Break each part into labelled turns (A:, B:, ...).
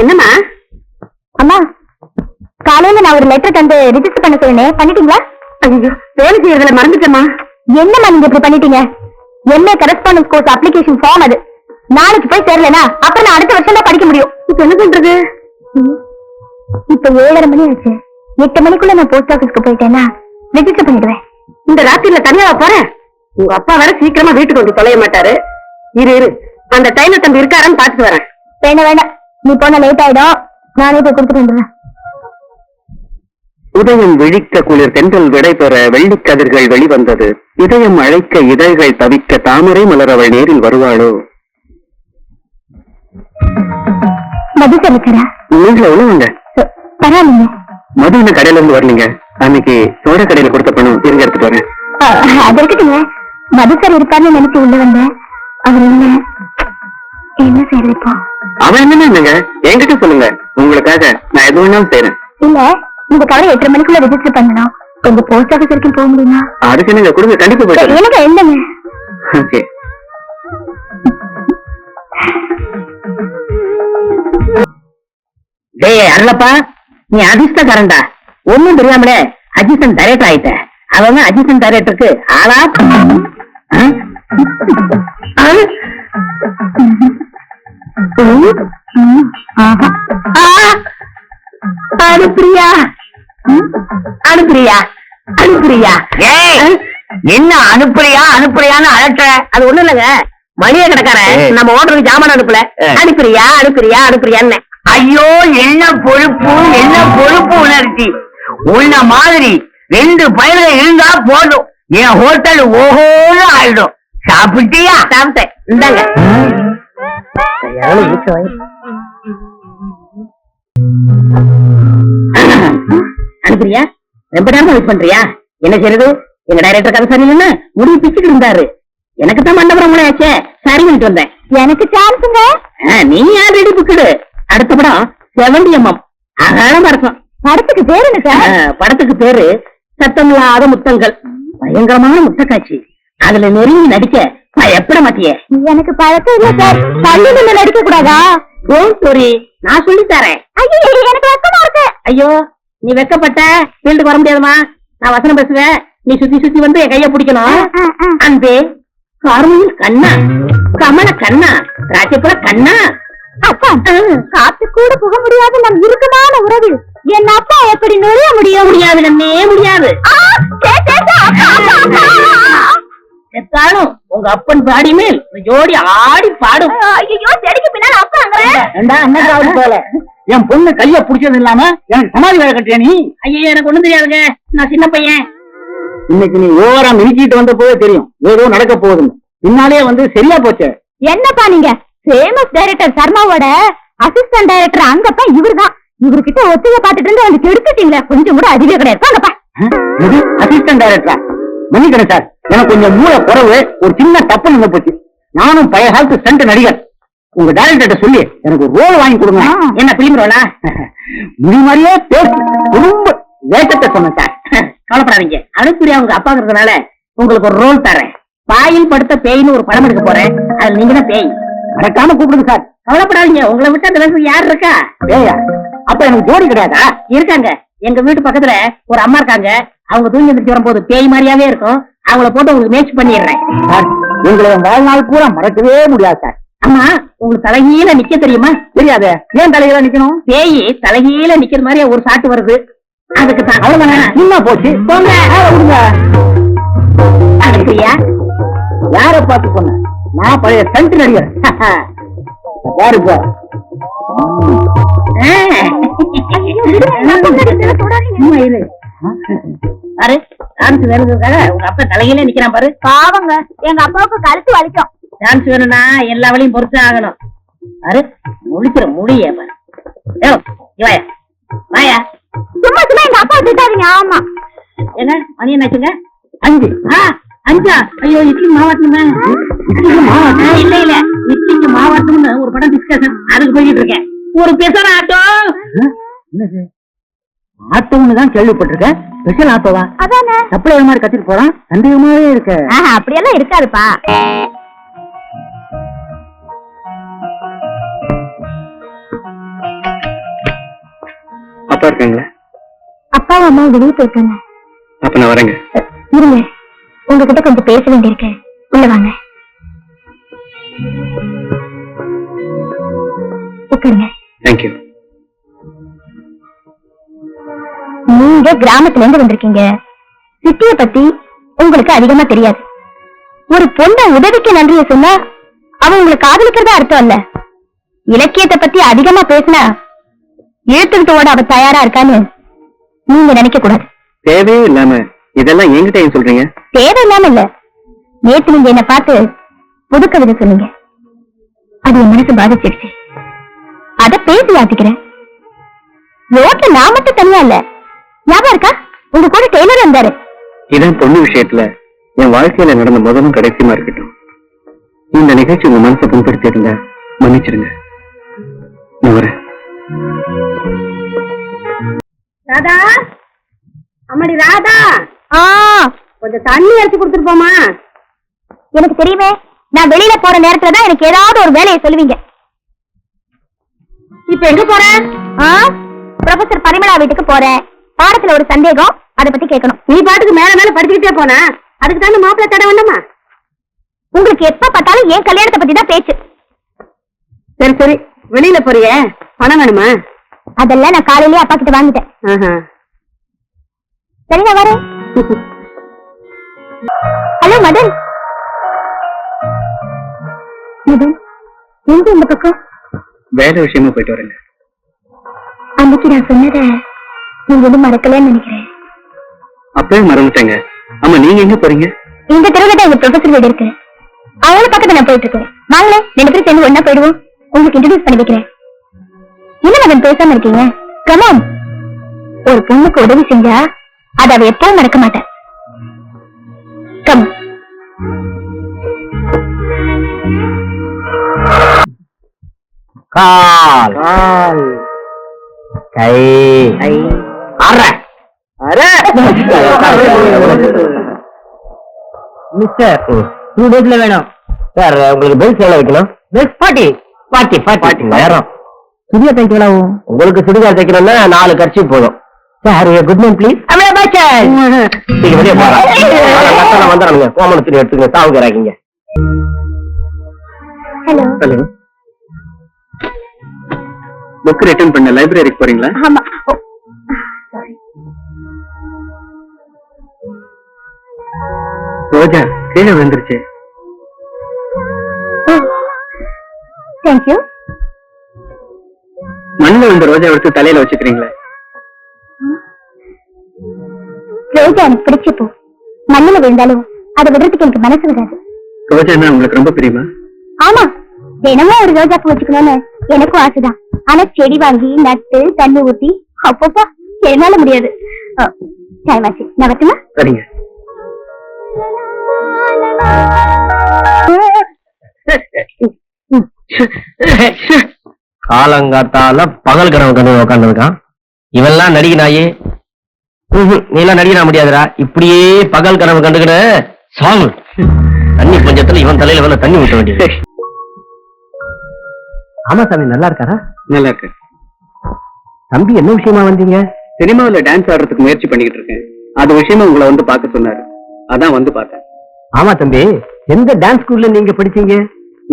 A: என்னம்மா?
B: அம்மா, காலையில நான் ஒரு லெட்டர் தந்து ரிஜிஸ்டர் பண்ண சொன்னேன், பண்ணிட்டீங்களா?
A: ஐயோ, வேலை செய்யறதுல மறந்துட்டேம்மா.
B: என்னம்மா நீங்க இப்படி பண்ணிட்டீங்க? MA correspondence course application form அது. நாளைக்கு போய் சேரலனா அப்புறம் நான் அடுத்த வருஷம் தான் படிக்க முடியும்.
A: இப்ப என்ன பண்றது?
B: இப்ப 7:30 மணி ஆச்சு. 8 மணிக்குள்ள நான் போஸ்ட் ஆபீஸ்க்கு போயிட்டேன்னா ரெஜிஸ்டர் பண்ணிடுவேன்.
A: இந்த ராத்திரில தனியாவா போறேன்? உங்க அப்பா வேற சீக்கிரமா வீட்டுக்கு வந்து தொலைய மாட்டாரு. இரு அந்த டைலர் தம்பி இருக்காரான்னு பாத்துட்டு வரேன்.
B: வேண்டாம், நீ போன லேட் ஆயிடும். நானே போய் கொடுத்துட்டு வந்துடுறேன்.
C: உதயம் விழிக்க குளிர் தென்றல் விடைபெற வெள்ளிக்கதிர்கள் வெளிவந்தது. இதயம் அழைக்க இதழ்கள் தவிக்க தாமரை மலர் அவள் நேரில் வருவாளோ?
B: மது சமைச்சரா?
C: நீங்கள உள்ளவங்க
B: பரவாயில்லைங்க.
C: மது இன்னும் கடையில இருந்து வரலீங்க. அன்னைக்கு சோட கடையில கொடுத்த பணம் இருங்க எடுத்துட்டு வரேன்.
B: அது இருக்கட்டுங்க. மது சார் இருப்பாருன்னு நினைச்சு உள்ள வந்தேன். அவர் என்ன செய்யறது இப்போ?
C: அவன் என்னங்க என்கிட்ட சொல்லுங்க, உங்களுக்காக நான் எது வேணாலும் செய்யறேன்.
B: இல்ல, இந்த கவலை 8:30 மணிக்குள்ள ரெஜிஸ்டர் பண்ணணும். உங்க போஸ்ட் ஆபீஸ் வரைக்கும் போக முடியுமா?
C: அதுக்கு என்னங்க கொடுங்க, கண்டிப்பா போயிட்டு.
B: எனக்கு இல்லைங்க.
C: ஓகே.
A: டேய் அருளப்பா, நீ அதிர்ஷ்டக்காரன்டா. ஒண்ணும் தெரியாமலே அசிஸ்டன்ட் டைரக்டர் ஆயிட்ட. அவங்க அசிஸ்டன்ட் டைரக்டருக்கு ஆளா? அனுப்பிரியா அனுப்பிரியா அனுப்பிரியா? என்ன அனுப்புறியான்னு அழைச்ச? அது ஒண்ணு இல்லங்க, மளிகை கடைக்காரன் நம்ம ஓட்டருக்கு ஜாமான் அனுப்பல. அனுப்புறியான்னு. ஐயோ, என்ன பொறுப்பு உணர்ச்சி. உன்ன மாதிரி 2 பயிர்கள் இருந்தா போதும், என் ஹோட்டல் ஓஹோன்னு ஆயிடும். சாப்பிட்டியா? சாப்பிட்டேன். இந்தாங்க. அனுப்புறியா? ரொம்ப நேரம் வெயிட் பண்றியா? என்ன செய்யறது? எங்க டைரக்டர் கதை சரியில்லைன்னு முடிவு பிச்சுட்டு இருந்தாரு. எனக்கு தான் மண்டபம் மூளை ஆச்சே, சரி பண்ணிட்டு வந்தேன்.
B: எனக்கு சான்ஸுங்க.
A: நீ யார் ரெடி புக்குடு? அடுத்த படம் 70mm அகலமா இருக்கும்.
B: படத்துக்கு பேரு என்ன சார்?
A: படத்துக்கு பேரு சத்தமில்லாத முத்தங்கள். பயங்கரமான முத்த காட்சி. அதுல நெருங்கி நடிக்க பயப்பட மாட்டியே?
B: எனக்கு பழக்கம் இல்ல சார். பள்ளியில நடிக்க கூடாதா?
A: ஓன் ஸ்டோரி நான் சொல்லி தரேன்.
B: ஐயோ, எனக்கு வெக்கமா இருக்கு.
A: ஐயோ, நீ வெக்கப்பட்ட ஃபீல்டுக்கு வர முடியாதுமா. நான் வசனம் பேசுவேன், நீ சுத்தி வந்து என் கைய பிடிக்கணும். அன்பே கார்முகில் கண்ணா, கமல கண்ணா, ராஜபுர கண்ணா.
B: அப்பா, காத்து கூட புக முடியாது நம் இறுக்கமான உறவில் என் அப்பா எப்படி நுழைய முடியும்?
A: முடியாது. செத்தாலும் உங்க அப்பன் பாடி மேல் ஜோடி ஆடி பாடும்.
B: ஐயோ, செடிக்கு பின்னால
A: அப்பா போல
C: என் பொண்ணு கைய புடிச்சது இல்லாம எனக்கு சமாதி வேலை கட்டியா நீ?
A: ஐயோ, எனக்கு ஒண்ணும் தெரியாதுங்க, நான் சின்ன பையன்.
C: இன்னைக்கு நீ ஓவரா மிதிச்சிட்டு வந்த போதே தெரியும் ஏதோ நடக்க போகுதுன்னு. பின்னாலே வந்து சரியா போச்சு.
B: என்னப்பா நீங்க ஃபேமஸ் டைரக்டர் சர்மாவோட அசிஸ்டன்ட் டைரக்டர் அங்கப்பா இவர்தான். இவர்கிட்ட ஒத்திகை பாத்துட்டு இருந்து வந்து கெடுத்துட்டீங்களே, கொஞ்சம் கூட அதிகம் கிடையாது. வாங்கப்பா.
C: அசிஸ்டன்ட் டைரக்டரா? மன்னிக்கிறேன் சார், எனக்கு கொஞ்சம் மூளை குறவு, ஒரு சின்ன தப்பு நின்று போச்சு. நானும் பழைய காலத்து ஸ்டண்ட் நடிகர். உங்க டைரக்டர்கிட்ட சொல்லி எனக்கு ஒரு ரோல் வாங்கி கொடுங்க.
A: என்ன பிலிம் ரோலா?
C: முடி மாதிரியே பேசு ரொம்ப வேஷத்தை சொன்னேன் சார்.
A: கவலைப்படாதீங்க, அனுப்பிரியா உங்க அப்பாங்கிறதுனால உங்களுக்கு ஒரு ரோல் தரேன். பாயில் படுத்த பேய்னு ஒரு படம் எடுக்க போறேன். அதுல நீங்க தான் பேய்.
C: மறக்காம கூப்பிடுங்க சார்.
A: கவலைப்படாதீங்க, உங்களை விட்டு அந்த வயசுக்கு யார் இருக்கா?
C: ஏயா, அப்ப எனக்கு ஜோடி கிடையாதா?
A: இருக்காங்க. எங்க வீட்டு பக்கத்துல ஒரு அம்மா இருக்காங்க. அவங்க தூங்கி எந்திரிச்சு வரும்போது பேய் மாதிரியாவே இருக்கும். அவங்கள போட்டு உங்களுக்கு மேட்ச் பண்ணிடுறேன்.
C: சார், உங்களை வாழ்நாள் பூரா மறக்கவே முடியாது சார்.
A: ஆமா, உங்களுக்கு தலைகீழ நிக்க தெரியுமா?
C: தெரியாது. ஏன் தலைகீழ நிக்கணும்?
A: பேய் தலைகீழ நிக்கிற மாதிரி ஒரு சாட்டு வருது, அதுக்கு தான். அவ்வளவுதானே?
C: என்ன போச்சு?
A: போங்க. அனுப்பிரியா?
C: யார பார்த்து சொன்ன? நான் பழைய ஸ்டண்ட் நடிகர். யாரு சார்?
A: பாரு, டான்ஸ் வேணுங்கிறதுக்காக உங்க அப்பா தலையில நிக்கிறான் பாரு.
B: பாவங்க, எங்க அப்பாவுக்கு கழுத்து வலிக்கும்.
A: டான்ஸ் வேணும்னா எல்லா வழியும் பொறுத்து ஆகணும். பாரு, முழிக்கிற முடிய பாரு. வாயா.
B: சும்மா எங்க அப்பா திட்டாதீங்க. ஆமா,
A: என்ன மணி என்னாச்சுங்க? 5. 5? ஐயோ, இட்லி மாவாட்டணுமே. இல்ல இட்லிக்கு மாவாட்டணும்னு ஒரு படம் டிஸ்கஷன், அதுக்கு போயிட்டு இருக்கேன். ஒரு பெசர் ஆட்டோ.
C: ஆட்டோன்னு தான் கேள்விப்பட்டிருக்கேன். ஸ்பெஷல் ஆட்டோவா?
B: அதானே.
C: சப்ளை மாதிரி கத்திட்டு போறான், சந்தேகமாவே இருக்கு.
B: அப்படியெல்லாம் இருக்காதுப்பா.
C: அப்பா இருக்காங்களா?
B: அப்பாவும் அம்மாவும் வெளியே போயிருக்காங்க.
C: அப்ப நான் வரேங்க.
B: இருங்க, உங்ககிட்ட கொஞ்சம் பேச வேண்டியிருக்கு. உள்ள வாங்க, உட்காருங்க.
C: தேங்க்யூ.
B: நீங்க கிராமத்துல இருந்து வந்திருக்கீங்க. சிட்டிய பத்தி உங்களுக்கு அதிகமா தெரியாது. ஒரு பொண்ணை உதவிக்கு நன்றிய சொன்னா அவன் உங்களுக்கு காதலிக்கிறதா அர்த்தம் இல்ல. இலக்கியத்தை பத்தி அதிகமா பேசினா எழுத்துக்கிட்டு ஓட அவ தயாரா இருக்கான்னு நீங்க நினைக்க கூடாது.
C: தேவையே இல்லாம இதெல்லாம் என்கிட்ட ஏன் சொல்றீங்க?
B: தேவையில்லாம இல்ல. நேத்து நீங்க என்ன பார்த்து புது கவிதை சொன்னீங்க. அது என் மனசு பாதிச்சிருச்சு. அத பேசி ஆத்திக்கிறேன். ரோட்ல நான் மட்டும் தனியா இல்ல, ஞாபகம் இருக்கா? உங்க கூட டெய்லர் வந்தாரு.
C: இதான் பொண்ணு விஷயத்துல என் வாழ்க்கையில நடந்த முதலும் கடைசியுமா இருக்கட்டும். இந்த நிகழ்ச்சி உங்க மனசை புண்படுத்தி இருந்தா மன்னிச்சிருங்க. நான் வரேன்.
A: ராதா, அம்மாடி ராதா,
B: ஆ,
A: கொஞ்சம் தண்ணி எடுத்து கொடுத்துட்டு போமா.
B: எனக்கு தெரியுமே, நான் வெளியில போற நேரத்துலதான் எனக்கு ஏதாவது ஒரு வேலையை சொல்லுவீங்க.
A: இப்ப எங்க போற?
B: ப்ரொஃபசர் பரிமளா வீட்டுக்கு போறேன். பாடத்துல ஒரு சந்தேகம், அதை பத்தி கேட்கணும்.
A: நீ பாட்டுக்கு மேல மேல படிச்சுக்கிட்டே போன, அதுக்கு தானே மாப்பிள்ளை தடை வேண்டாமா?
B: உங்களுக்கு எப்ப பார்த்தாலும் என் கல்யாணத்தை பத்தி தான் பேச்சு.
A: சரி சரி, வெளியில போறிய, பணம் வேணுமா?
B: அதெல்லாம் நான் காலையிலேயே அப்பா கிட்ட வாங்கிட்டேன். சரி, நான் வரேன். ஹலோ மதன். மதன், எங்க இந்த பக்கம்?
C: வேலை விஷயமா போயிட்டு வரேங்க.
B: அன்னைக்கு நான் சொன்னத நீங்க ஒன்றும் மறக்கலன்னு நினைக்கிறேன்.
C: அப்பவே மறந்துட்டேங்க. ஆமா, நீங்க எங்க போறீங்க?
B: இந்த தெருவுல தான் எங்க ப்ரொஃபசர் வீடு இருக்கு. அவங்கள பக்கத்துல நான் போயிட்டு இருக்கேன். வாங்களே, 2 பேரும் சேர்ந்து ஒன்னா போயிடுவோம். உங்களுக்கு இன்ட்ரோடியூஸ் பண்ணி வைக்கிறேன். என்ன மகன் பேசாம இருக்கீங்க? கமான். ஒரு பொண்ணுக்கு உதவி செஞ்சா அதை அவ எப்பவும் மறக்க மாட்டேன். கம்.
C: கால் கால் கை கை அரை அரை. மிஸ்டர், 2 டேஸ்ல வேணும் சார். உங்களுக்கு பெல்ஸ் எவ்வளவு வைக்கணும்? பெல்ஸ் 40 நேரம். சுடிதார் தைக்கலாம். உங்களுக்கு சுடிதார் தைக்கணும்னா 4 கர்ச்சி போதும் சார். Good morning please. நீங்க வெளியே போறேன். வந்துடுங்க. கோமண துணி எடுத்துங்க. சாவுகிறாங்க.
B: ஹலோ.
C: ஹலோ. புக் ரிட்டர்ன் பண்ண லைப்ரரிக்கு போறீங்களா?
B: ஆமா.
C: ரோஜா கீழே விழுந்துருச்சு.
B: தேங்க்யூ.
C: மண்ணில் விழுந்த ரோஜா எடுத்து தலையில வச்சுக்கிறீங்களா?
B: ரோஜா எனக்கு பிடிச்ச பூ. மண்ணில விழுந்தாலும் அதை விடுறதுக்கு எனக்கு மனசு வராது.
C: ரோஜான்னா உங்களுக்கு ரொம்ப பிரியமா?
B: ஆமா, தினமும் ஒரு ரோஜா பூ வச்சுக்கணும்னு எனக்கும் ஆசைதான். ஆனா செடி வாங்கி நட்டு தண்ணி ஊத்தி அப்பப்பா என்னால முடியாது. டைம் ஆச்சு, நான் வரட்டுமா?
C: சரிங்க. காலங்காத்தால பகல் கனவு கண்டு உக்காந்துருக்கான். இவெல்லாம் நடிகனாயே. நீ எல்லாம் நடிகனா முடியாதுடா. இப்படியே பகல் கனவு கண்டுக்கிட சாவு. தண்ணி பஞ்சத்துல இவன் தலையில வேலை தண்ணி ஊட்ட வேண்டியது. ஆமா சாமி, நல்லா இருக்காரா? நல்லா இருக்கு. தம்பி, என்ன விஷயமா வந்தீங்க? சினிமாவில டான்ஸ் ஆடுறதுக்கு முயற்சி பண்ணிக்கிட்டு இருக்கேன். அது விஷயமா உங்களை வந்து பார்க்க சொன்னாரு. அதான் வந்து பார்த்தேன். ஆமா தம்பி, எந்த டான்ஸ் ஸ்கூல்ல நீங்க படிச்சீங்க?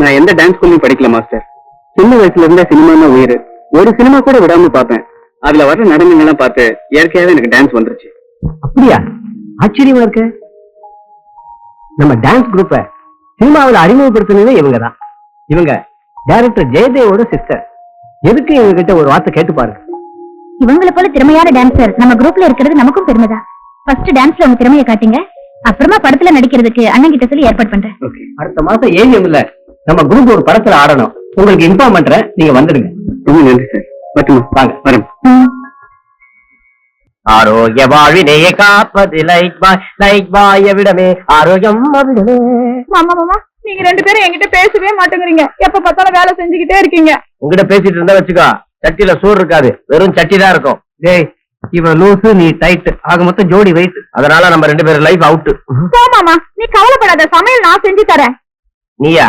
C: நான் எந்த டான்ஸ் ஸ்கூல்லையும் படிக்கல மாஸ்டர். சின்ன வயசுல இருந்தே சினிமா உயிர். ஒரு சினிமா கூட விடாம பார்ப்பேன். அதுல வர்ற நடனங்கள்லாம் பார்த்து இயற்கையாவே எனக்கு டான்ஸ் வந்துருச்சு. அப்படியா? ஆச்சரியமா இருக்கு. நம்ம டான்ஸ் குரூப்ப சினிமாவில் அறிமுகப்படுத்தினதே இவங்கதான். இவங்க டைரக்டர் ஜெயதேவோட சிஸ்டர். எதுக்கு இவங்க கிட்ட ஒரு வார்த்தை கேட்டு பாருங்க.
B: இவங்களை போல திறமையான டான்சர் நம்ம குரூப்ல இருக்கிறது நமக்கும் பெருமைதான். ஃபர்ஸ்ட் டான்ஸ்ல உங்க திறமையை காட்டுங்க. அப்புறமா படத்துல நடிக்கிறதுக்கு அண்ணன் கிட்ட சொல்லி ஏற்பாடு பண்றேன்.
C: அடுத்த மாசம் ஏஎம்ல நம்ம குரூப் ஒரு படத்துல ஆடணும். உங்களுக்கு இன்ஃபார்ம் பண்றேன், நீங்க வந்துடுங்க. ரொம்ப நன்றி சார். மட்டும் வாங்க, வரும். ஆரோக்கிய வாழ்வினையே காப்பது லைக் பாய் விடமே ஆரோக்கியம் அவிடமே.
A: மாமா மாமா, நீங்க 2 பேரும் என்கிட்ட பேசவே மாட்டேங்கிறீங்க. எப்ப பார்த்தாலும் வேலை செஞ்சுக்கிட்டே இருக்கீங்க.
C: உங்ககிட்ட பேசிட்டு இருந்தா வச்சுக்கோ, சட்டியில சோறு இருக்காது, வெறும் சட்டி தான் இருக்கும். டேய், இவன் லூசு, நீ டைட். ஆக மொத்தம் ஜோடி வெயிட். அதனால நம்ம 2 பேரும் லைஃப் அவுட்.
A: போ மாமா, நீ கவலைப்படாத, சமையல் நான் செஞ்சு தரேன்.
C: நீயா?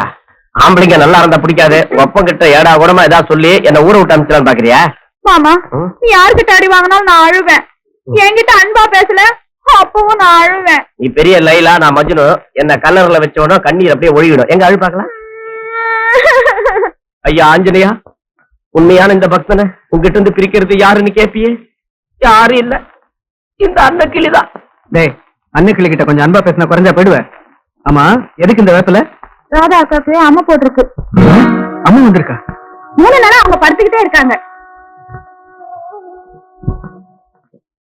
C: ஆம்பளைங்க நல்லா இருந்தா பிடிக்காது. ஒப்பம் கிட்ட ஏடா கூடமா ஏதாவது சொல்லி என்ன ஊரை விட்டு அனுப்பிச்சலாம் பாக்குறியா?
B: மாமா
C: ம்?
B: நீ யாருக்கிட்ட அடி வாங்கினாலும் நான் அழுவேன். என்கிட்ட அன்பா பேசல அப்பவும் நான் அழுவேன்.
C: நீ பெரிய லைலா, நான் மஜ்னு. என்ன கல்லறையில வச்சோட கண்ணீர் அப்படியே ஒழுகிடும். எங்க அழு பார்க்கலாம். ஐயா ஆஞ்சநேயா, உண்மையான இந்த பக்தனை உங்ககிட்ட இருந்து பிரிக்கிறது யாருன்னு கேப்பியே? யாரும் இல்ல, இந்த அன்னக்கிளிதான். டேய், அன்னக்கிளி கிட்ட கொஞ்சம் அன்பா பேசினா குறைஞ்சா போயிடுவேன். ஆமா, எதுக்கு இந்த வேப்பல?
B: ராதா அக்காக்கு அம்மா போட்டிருக்கு.
C: அம்மா வந்திருக்கா?
B: 3 நாளா அவங்க படுத்துக்கிட்டே இருக்காங்க.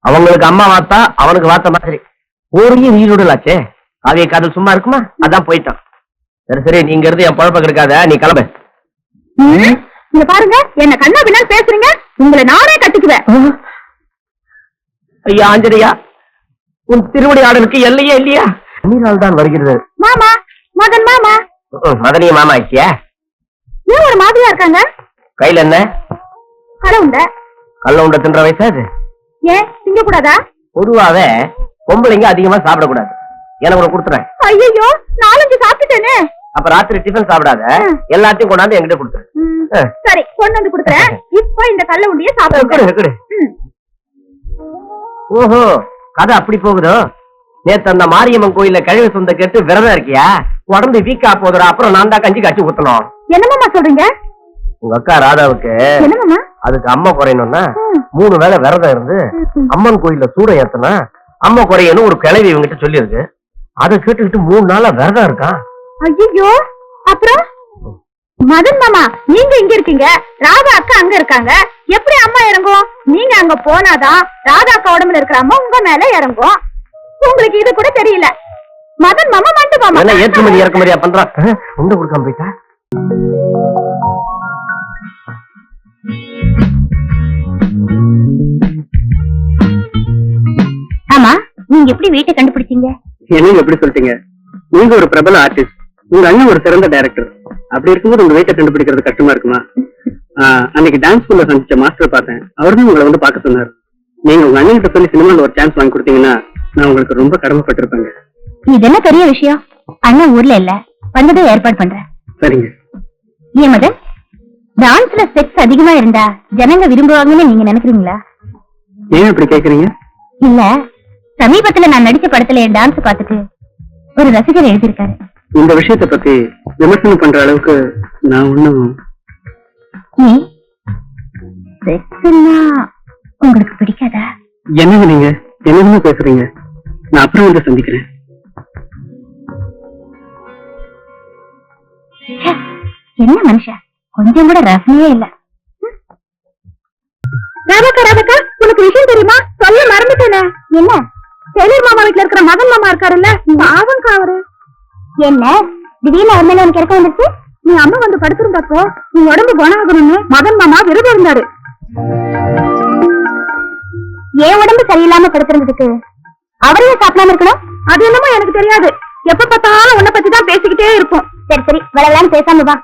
C: அவங்களுக்கு அம்மா வாத்தா, அவனுக்கு வாத்த மாதிரி ஊரையும் நீருடலாச்சே. அவைய காதல் சும்மா இருக்குமா? அதான் போயிட்டான். சரி சரி, நீங்க இருந்து என் பழப்ப கிடைக்காத, நீ கிளம்பு.
B: இங்க பாருங்க, என்ன கண்ணா பின்னா பேசுறீங்க, உங்களை நானே கட்டிக்குவேன்.
C: ஐயா ஆஞ்சநேயா, உன் திருவடி ஆடலுக்கு எல்லையே இல்லையா? நீரால் தான் வருகிறது.
B: மாமா, மதன் மாமா.
C: மதனிய மாமா ஆச்சியா?
B: ஏன் ஒரு மாதிரியா இருக்காங்க?
C: கையில என்ன?
B: கடை உண்ட.
C: கல்ல உண்ட தின்ற வயசா அது?
B: ஏன் திங்க கூடாதா?
C: பொதுவாவே பொம்பளைங்க அதிகமா சாப்பிடக்கூடாது. எனக்கு உனக்கு கொடுத்துறேன்.
B: ஐயோ, 4-5 சாப்பிட்டுட்டேனே.
C: அப்ப ராத்திரி டிஃபன் சாப்பிடாத, எல்லாத்தையும் கொண்டாந்து என்கிட்ட கொடுத்துரு.
B: சரி, கொண்டு வந்து கொடுக்குறேன். இப்ப இந்த கல்ல உண்டிய சாப்பிடுங்க.
C: கொடு, கொடு. ஓஹோ, கதை அப்படி போகுதோ? நேத்து அந்த மாரியம்மன் கோயில்ல கழிவு சொந்த கேட்டு விரதம் இருக்கியா? உடம்பு வீக்கா போதுடா. அப்புறம் நான் தான் கஞ்சி காய்ச்சி ஊத்தணும்.
B: என்னமாமா சொல்றீங்க?
C: உங்க அக்கா ராதாவுக்கு
B: என்னமாமா?
C: அதுக்கு அம்மா குறையணும்னா 3 வேளை விரதம் இருந்து அம்மன் கோயில்ல சூட ஏத்தனா அம்மா குறையணும் ஒரு கிளவி இவங்கிட்ட சொல்லிருக்கு. அதை கேட்டுக்கிட்டு 3 நாளா விரதம் இருக்கான்.
B: ஐயோ, அப்புறம் மதன் மாமா, நீங்க இங்க இருக்கீங்க, ராதா அக்கா அங்க இருக்காங்க. எப்படி அம்மா இறங்கும்? நீங்க அங்க போனாதான் ராதா அக்கா உடம்புல இருக்கிற அம்மா உங்க மேல இறங்கும். உங்களுக்கு இது கூட தெரியல. மதன் மாமா, மண்டு மாமா
C: என்ன ஏற்றுமதி இறக்குமதியா பண்றான்? உண்ட கொடுக்காம போயிட்டா.
B: ஆமா, நீங்க எப்படி வீட்டை கண்டுபிடிச்சீங்க?
C: என்னங்க எப்படி சொல்லிட்டீங்க? நீங்க ஒரு பிரபல ஆர்டிஸ்ட், உங்க அண்ணன் ஒரு சிறந்த டைரக்டர். அப்படி இருக்கும்போது உங்க வீட்டை கண்டுபிடிக்கிறது கஷ்டமா இருக்குமா? அன்னைக்கு டான்ஸ் ஸ்கூல்ல சந்திச்ச மாஸ்டர் பார்த்தேன். அவரும் உங்களை வந்து பார்க்க சொன்னார். நீங்க உங்க அண்ணன் கிட்ட சொல்லி சினிமால ஒரு சான்ஸ் வாங்கி கொடுத்தீங்கன்னா நான் உங்களுக்கு ரொம்ப கடமைப்பட்டிருப்பேங்க.
B: இது என்ன பெரிய விஷயம்? அண்ணன் ஊர்ல இல்ல, வந்ததை ஏற்பாடு பண்றேன்.
C: சரிங்க.
B: ஏன் மதன், டான்ஸ்ல செக்ஸ் அதிகமா இருந்தா ஜனங்க விரும்புவாங்கன்னு நீங்க நினைக்கிறீங்களா?
C: ஏன் அப்படி கேக்குறீங்க?
B: இல்ல, சமீபத்துல நான் நடிச்ச படத்துல என் டான்ஸ் பார்த்துட்டு ஒரு ரசிகர் எழுதியிருக்காரு.
C: இந்த விஷயத்தை பத்தி விமர்சனம் பண்ற அளவுக்கு நான் ஒண்ணும்.
B: நீ செக்ஸ்னா உங்களுக்கு பிடிக்காதா?
C: என்னங்க நீங்க என்னன்னு பேசுறீங்க? நான் அப்புறம் வந்து சந்திக்கிறேன்.
B: ச்சே, என்ன மனுஷா, கொஞ்சம் கூட ரசனையே இல்ல. ராதக்கா, ராதக்கா, உனக்கு விஷயம் தெரியுமா? சொல்ல மறந்துட்டேனே. என்ன? டெய்லர் மாமா வீட்டுல இருக்கிற மதன் மாமா இருக்காருல்ல, பாவம் அவரு. என்ன திடீர்னு அவர் மேல எனக்கு இறக்க வந்துச்சு? நீ அம்மா வந்து படுத்திருந்தப்போ நீ உடம்பு குணம் ஆகணும்னு மதன் மாமா விருது இருந்தாரு. என் உடம்பு சரியில்லாம படுத்திருந்ததுக்கு அவரையே சாப்பிடாம இருக்கணும்? அது என்னமோ எனக்கு தெரியாது. எப்ப பார்த்தாலும் உன்னை பத்தி தான் பேசிக்கிட்டே இருக்கும். சரி சரி, விளையாடலான்னு பேசாம வா.